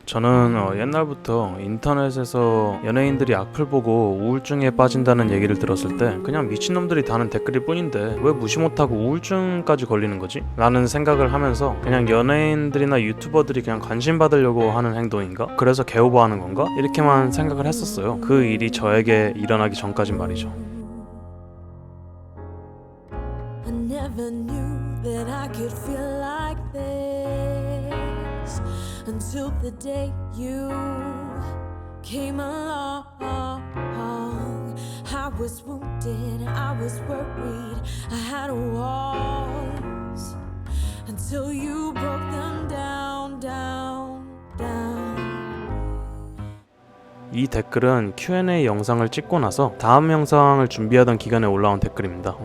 저는 옛날부터 인터넷에서 연예인들이 악플 보고 우울증에 빠진다는 얘기를 들었을 때 그냥 미친놈들이 다는 댓글일 뿐인데 왜 무시 못하고 우울증까지 걸리는 거지? 라는 생각을 하면서 그냥 연예인들이나 유튜버들이 그냥 관심 받으려고 하는 행동인가? 그래서 개오버하는 건가? 이렇게만 생각을 했었어요. 그 일이 저에게 일어나기 전까진 말이죠. I never knew that I could feel like this until the day you came along. I was wounded, I was worried, I had walls until you broke them down, down, down. 이 댓글은 Q&A 영상을 찍고 나서 다음 영상을 준비하던 기간에 올라온 댓글입니다.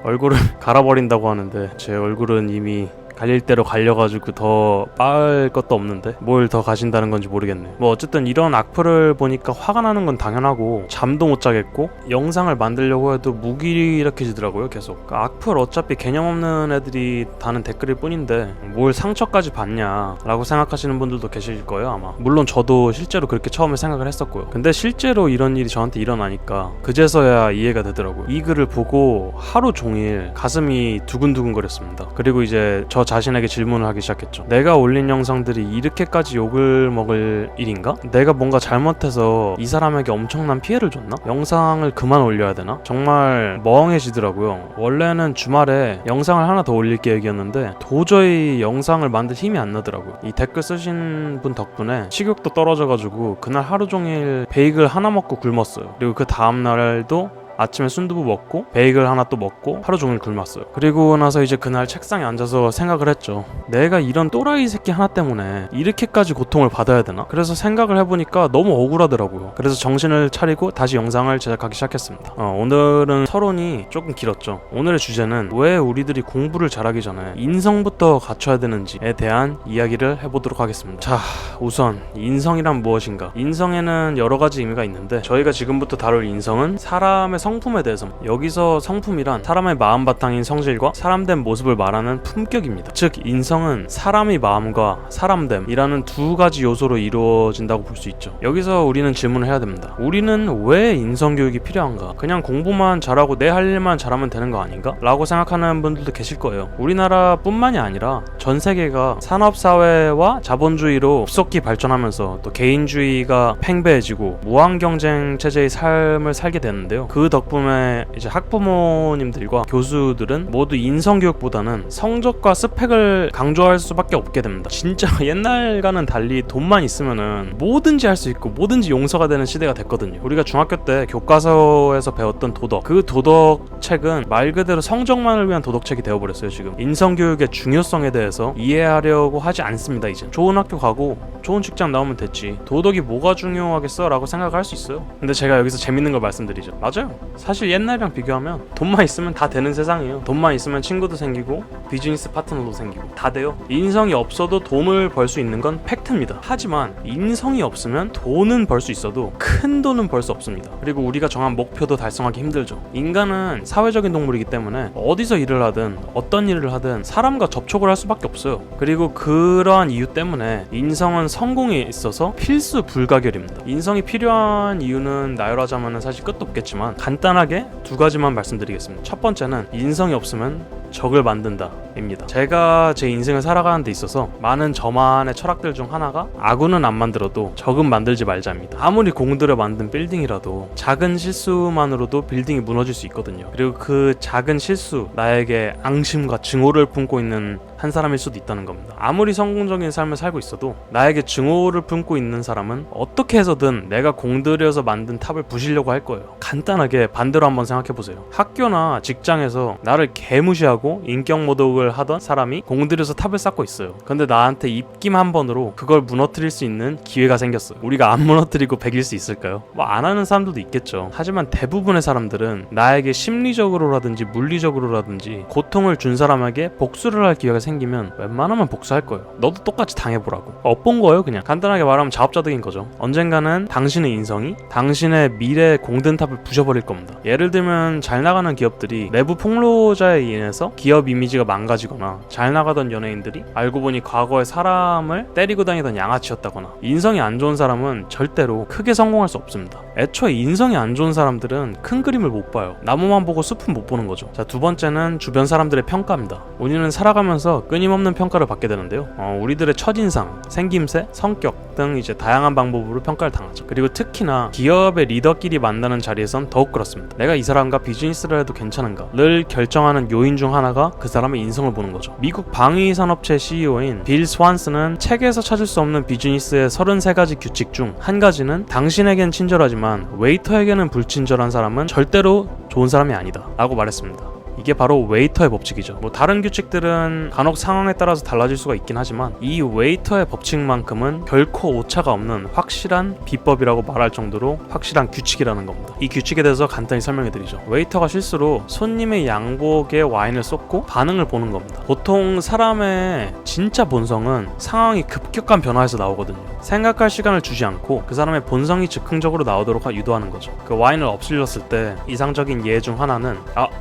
얼굴을 갈아버린다고 하는데 제 얼굴은 이미 갈릴 대로 갈려가지고 더 빠을 것도 없는데 뭘 더 가신다는 건지 모르겠네요. 뭐 어쨌든 이런 악플을 보니까 화가 나는 건 당연하고 잠도 못 자겠고 영상을 만들려고 해도 무기력해지더라고요. 계속 악플 어차피 개념 없는 애들이 다는 댓글일 뿐인데 뭘 상처까지 받냐 라고 생각하시는 분들도 계실 거예요 아마. 물론 저도 실제로 그렇게 처음에 생각을 했었고요. 근데 실제로 이런 일이 저한테 일어나니까 그제서야 이해가 되더라고요. 이 글을 보고 하루 종일 가슴이 두근두근 거렸습니다. 그리고 이제 저 자신에게 질문을 하기 시작했죠. 내가 올린 영상들이 이렇게까지 욕을 먹을 일인가? 내가 뭔가 잘못해서 이 사람에게 엄청난 피해를 줬나? 영상을 그만 올려야 되나? 정말 멍해지더라고요. 원래는 주말에 영상을 하나 더 올릴 계획이었는데 도저히 영상을 만들 힘이 안 나더라고요. 이 댓글 쓰신 분 덕분에 식욕도 떨어져가지고 그날 하루 종일 베이글 하나 먹고 굶었어요. 그리고 그 다음날도 아침에 순두부 먹고 베이글 하나 또 먹고 하루 종일 굶었어요. 그리고 나서 이제 그날 책상에 앉아서 생각을 했죠. 내가 이런 또라이 새끼 하나 때문에 이렇게까지 고통을 받아야 되나? 그래서 생각을 해보니까 너무 억울하더라고요. 그래서 정신을 차리고 다시 영상을 제작하기 시작했습니다. 오늘은 서론이 조금 길었죠. 오늘의 주제는 왜 우리들이 공부를 잘하기 전에 인성부터 갖춰야 되는지에 대한 이야기를 해보도록 하겠습니다. 자, 우선 인성이란 무엇인가? 인성에는 여러 가지 의미가 있는데 저희가 지금부터 다룰 인성은 사람의 성품에 대해서, 여기서 성품이란 사람의 마음 바탕인 성질과 사람된 모습을 말하는 품격입니다. 즉 인성은 사람의 마음과 사람됨이라는 두 가지 요소로 이루어진다고 볼 수 있죠. 여기서 우리는 질문을 해야 됩니다. 우리는 왜 인성교육이 필요한가? 그냥 공부만 잘하고 내 할 일만 잘하면 되는 거 아닌가? 라고 생각하는 분들도 계실 거예요. 우리나라뿐만이 아니라 전 세계가 산업사회와 자본주의로 급속히 발전하면서 또 개인주의가 팽배해지고 무한경쟁 체제의 삶을 살게 되는데요. 그 덕분에 이제 학부모님들과 교수들은 모두 인성교육보다는 성적과 스펙을 강조할 수밖에 없게 됩니다. 진짜 옛날과는 달리 돈만 있으면은 뭐든지 할 수 있고 뭐든지 용서가 되는 시대가 됐거든요. 우리가 중학교 때 교과서에서 배웠던 도덕, 그 도덕책은 말 그대로 성적만을 위한 도덕책이 되어버렸어요. 지금 인성교육의 중요성에 대해서 이해하려고 하지 않습니다. 이제 좋은 학교 가고 좋은 직장 나오면 됐지, 도덕이 뭐가 중요하겠어? 라고 생각할 수 있어요. 근데 제가 여기서 재밌는 걸 말씀드리죠. 맞아요. 사실 옛날이랑 비교하면 돈만 있으면 다 되는 세상이에요. 돈만 있으면 친구도 생기고 비즈니스 파트너도 생기고 다 돼요. 인성이 없어도 돈을 벌 수 있는 건 팩트입니다. 하지만 인성이 없으면 돈은 벌 수 있어도 큰 돈은 벌 수 없습니다. 그리고 우리가 정한 목표도 달성하기 힘들죠. 인간은 사회적인 동물이기 때문에 어디서 일을 하든 어떤 일을 하든 사람과 접촉을 할 수밖에 없어요. 그리고 그러한 이유 때문에 인성은 성공에 있어서 필수 불가결입니다. 인성이 필요한 이유는 나열하자면 사실 끝도 없겠지만 간단하게 두 가지만 말씀드리겠습니다. 첫 번째는 인성이 없으면 적을 만든다 입니다. 제가 제 인생을 살아가는 데 있어서 많은 저만의 철학들 중 하나가 아군은 안 만들어도 적은 만들지 말자입니다. 아무리 공들여 만든 빌딩이라도 작은 실수만으로도 빌딩이 무너질 수 있거든요. 그리고 그 작은 실수, 나에게 앙심과 증오를 품고 있는 한 사람일 수도 있다는 겁니다. 아무리 성공적인 삶을 살고 있어도 나에게 증오를 품고 있는 사람은 어떻게 해서든 내가 공들여서 만든 탑을 부시려고 할 거예요. 간단하게 반대로 한번 생각해보세요. 학교나 직장에서 나를 개무시하고 인격 모독을 하던 사람이 공들여서 탑을 쌓고 있어요. 근데 나한테 입김 한 번으로 그걸 무너뜨릴 수 있는 기회가 생겼어요. 우리가 안 무너뜨리고 배길 수 있을까요? 뭐 안 하는 사람들도 있겠죠. 하지만 대부분의 사람들은 나에게 심리적으로라든지 물리적으로라든지 고통을 준 사람에게 복수를 할 기회가 생기면 웬만하면 복수할 거예요. 너도 똑같이 당해보라고. 엇본 거예요 그냥. 간단하게 말하면 자업자득인 거죠. 언젠가는 당신의 인성이 당신의 미래 공든탑을 부셔버릴 겁니다. 예를 들면 잘 나가는 기업들이 내부 폭로자에 인해서 기업 이미지가 망가져 망가지거나 잘 나가던 연예인들이 알고 보니 과거에 사람을 때리고 다니던 양아치였다거나 인성이 안 좋은 사람은 절대로 크게 성공할 수 없습니다. 애초에 인성이 안 좋은 사람들은 큰 그림을 못 봐요. 나무만 보고 숲은 못 보는 거죠. 자, 두 번째는 주변 사람들의 평가입니다. 우리는 살아가면서 끊임없는 평가를 받게 되는데요. 우리들의 첫인상, 생김새, 성격 등 이제 다양한 방법으로 평가를 당하죠. 그리고 특히나 기업의 리더끼리 만나는 자리에선 더욱 그렇습니다. 내가 이 사람과 비즈니스를 해도 괜찮은가를 결정하는 요인 중 하나가 그 사람의 인성을 보는 거죠. 미국 방위산업체 CEO인 빌 스완스는 책에서 찾을 수 없는 비즈니스의 33가지 규칙 중 한 가지는 당신에겐 친절하지만 웨이터에게는 불친절한 사람은 절대로 좋은 사람이 아니다 라고 말했습니다. 이게 바로 웨이터의 법칙이죠. 다른 규칙들은 간혹 상황에 따라서 달라질 수가 있긴 하지만 이 웨이터의 법칙만큼은 결코 오차가 없는 확실한 비법이라고 말할 정도로 확실한 규칙이라는 겁니다. 이 규칙에 대해서 간단히 설명해 드리죠. 웨이터가 실수로 손님의 양복에 와인을 쏟고 반응을 보는 겁니다. 보통 사람의 진짜 본성은 상황이 급격한 변화에서 나오거든요. 생각할 시간을 주지 않고 그 사람의 본성이 즉흥적으로 나오도록 유도하는 거죠. 그 와인을 엎질렀을 때 이상적인 예 중 하나는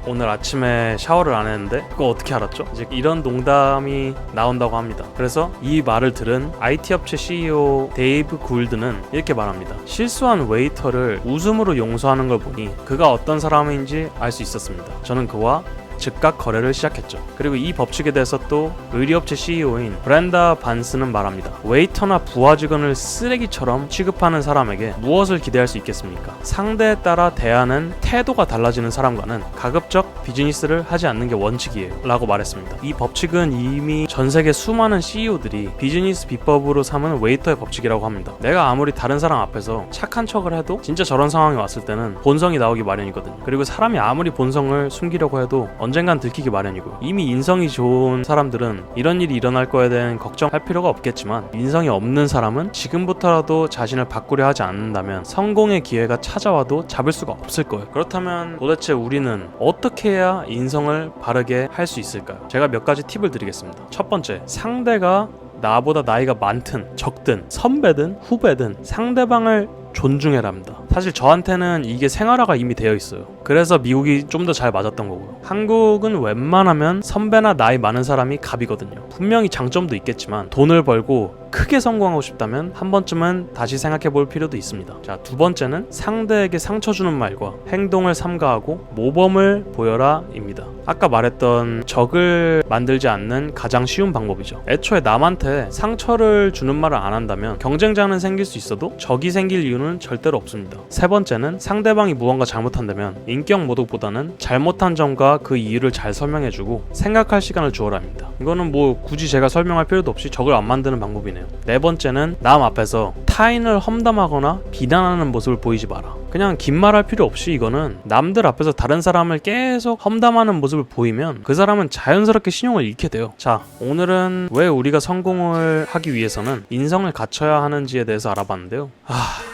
오늘 아침에 샤워를 안 했는데 그거 어떻게 알았죠? 이제 이런 농담이 나온다고 합니다. 그래서 이 말을 들은 IT 업체 CEO 데이브 굴드는 이렇게 말합니다. 실수한 웨이터를 웃음으로 용서하는 걸 보니 그가 어떤 사람인지 알 수 있었습니다. 저는 그와 즉각 거래를 시작했죠. 그리고 이 법칙에 대해서 또 의류업체 CEO인 브렌다 반스는 말합니다. 웨이터나 부하 직원을 쓰레기처럼 취급하는 사람에게 무엇을 기대할 수 있겠습니까? 상대에 따라 대하는 태도가 달라지는 사람과는 가급적 비즈니스를 하지 않는 게 원칙이에요 라고 말했습니다. 이 법칙은 이미 전 세계 수많은 CEO들이 비즈니스 비법으로 삼은 웨이터의 법칙이라고 합니다. 내가 아무리 다른 사람 앞에서 착한 척을 해도 진짜 저런 상황이 왔을 때는 본성이 나오기 마련이거든요. 그리고 사람이 아무리 본성을 숨기려고 해도 언젠간 들키기 마련이고요. 이미 인성이 좋은 사람들은 이런 일이 일어날 거에 대한 걱정할 필요가 없겠지만 인성이 없는 사람은 지금부터라도 자신을 바꾸려 하지 않는다면 성공의 기회가 찾아와도 잡을 수가 없을 거예요. 그렇다면 도대체 우리는 어떻게 해야 인성을 바르게 할 수 있을까요? 제가 몇 가지 팁을 드리겠습니다. 첫 번째, 상대가 나보다 나이가 많든 적든 선배든 후배든 상대방을 존중해랍니다. 사실 저한테는 이게 생활화가 이미 되어 있어요. 그래서 미국이 좀 더 잘 맞았던 거고요. 한국은 웬만하면 선배나 나이 많은 사람이 갑이거든요. 분명히 장점도 있겠지만 돈을 벌고 크게 성공하고 싶다면 한 번쯤은 다시 생각해 볼 필요도 있습니다. 자, 두 번째는 상대에게 상처 주는 말과 행동을 삼가하고 모범을 보여라 입니다. 아까 말했던 적을 만들지 않는 가장 쉬운 방법이죠. 애초에 남한테 상처를 주는 말을 안 한다면 경쟁자는 생길 수 있어도 적이 생길 이유는 절대로 없습니다. 세 번째는 상대방이 무언가 잘못한다면 인격 모독보다는 잘못한 점과 그 이유를 잘 설명해주고 생각할 시간을 주어랍니다. 이거는 굳이 제가 설명할 필요도 없이 적을 안 만드는 방법이네요. 네 번째는 남 앞에서 타인을 험담하거나 비난하는 모습을 보이지 마라. 그냥 긴 말할 필요 없이 이거는 남들 앞에서 다른 사람을 계속 험담하는 모습을 보이면 그 사람은 자연스럽게 신용을 잃게 돼요. 자, 오늘은 왜 우리가 성공을 하기 위해서는 인성을 갖춰야 하는지에 대해서 알아봤는데요.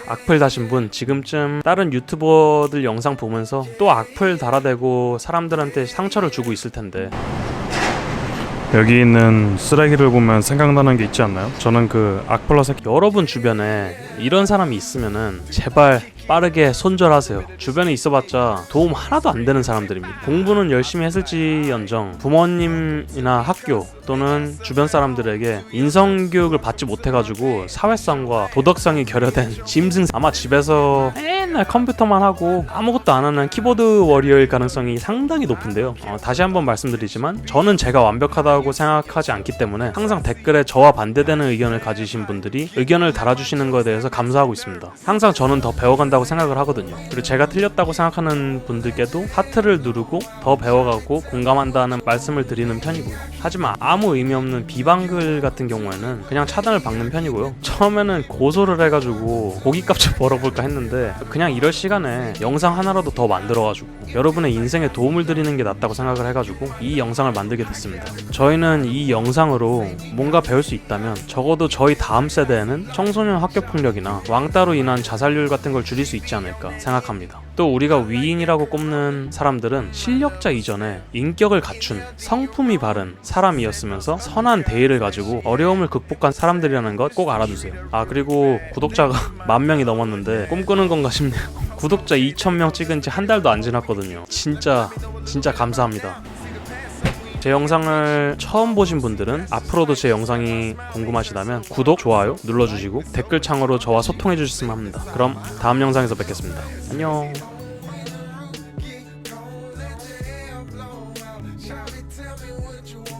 악플 다신 분 지금쯤 다른 유튜버들 영상 보면서 또 악플 달아대고 사람들한테 상처를 주고 있을 텐데 여기 있는 쓰레기를 보면 생각나는 게 있지 않나요? 저는 그 악플러 새끼 여러분 주변에 이런 사람이 있으면은 제발 빠르게 손절하세요. 주변에 있어봤자 도움 하나도 안 되는 사람들입니다. 공부는 열심히 했을지언정 부모님이나 학교 또는 주변 사람들에게 인성교육을 받지 못해가지고 사회성과 도덕성이 결여된 짐승, 아마 집에서 맨날 컴퓨터만 하고 아무것도 안 하는 키보드 워리어일 가능성이 상당히 높은데요. 다시 한번 말씀드리지만 저는 제가 완벽하다고 생각하지 않기 때문에 항상 댓글에 저와 반대되는 의견을 가지신 분들이 의견을 달아주시는 것에 대해서 감사하고 있습니다. 항상 저는 더 배워간다고 생각을 하거든요. 그리고 제가 틀렸다고 생각하는 분들께도 하트를 누르고 더 배워가고 공감한다는 말씀을 드리는 편이고요. 하지만 아무 의미 없는 비방글 같은 경우에는 그냥 차단을 박는 편이고요. 처음에는 고소를 해가지고 고깃값 좀 벌어볼까 했는데 그냥 이럴 시간에 영상 하나라도 더 만들어가지고 여러분의 인생에 도움을 드리는 게 낫다고 생각을 해가지고 이 영상을 만들게 됐습니다. 저희는 이 영상으로 뭔가 배울 수 있다면 적어도 저희 다음 세대에는 청소년 학교폭력이나 왕따로 인한 자살률 같은 걸 줄일 수 있지 않을까 생각합니다. 또 우리가 위인이라고 꼽는 사람들은 실력자 이전에 인격을 갖춘 성품이 바른 사람이었으면서 선한 대의를 가지고 어려움을 극복한 사람들이라는 것 꼭 알아두세요. 그리고 구독자가 10,000명이 넘었는데 꿈꾸는 건가 싶네요. 구독자 2,000명 찍은 지 한 달도 안 지났거든요. 진짜 감사합니다. 제 영상을 처음 보신 분들은 앞으로도 제 영상이 궁금하시다면 구독, 좋아요 눌러주시고 댓글창으로 저와 소통해 주셨으면 합니다. 그럼 다음 영상에서 뵙겠습니다. 안녕. Shawty, tell me what you want.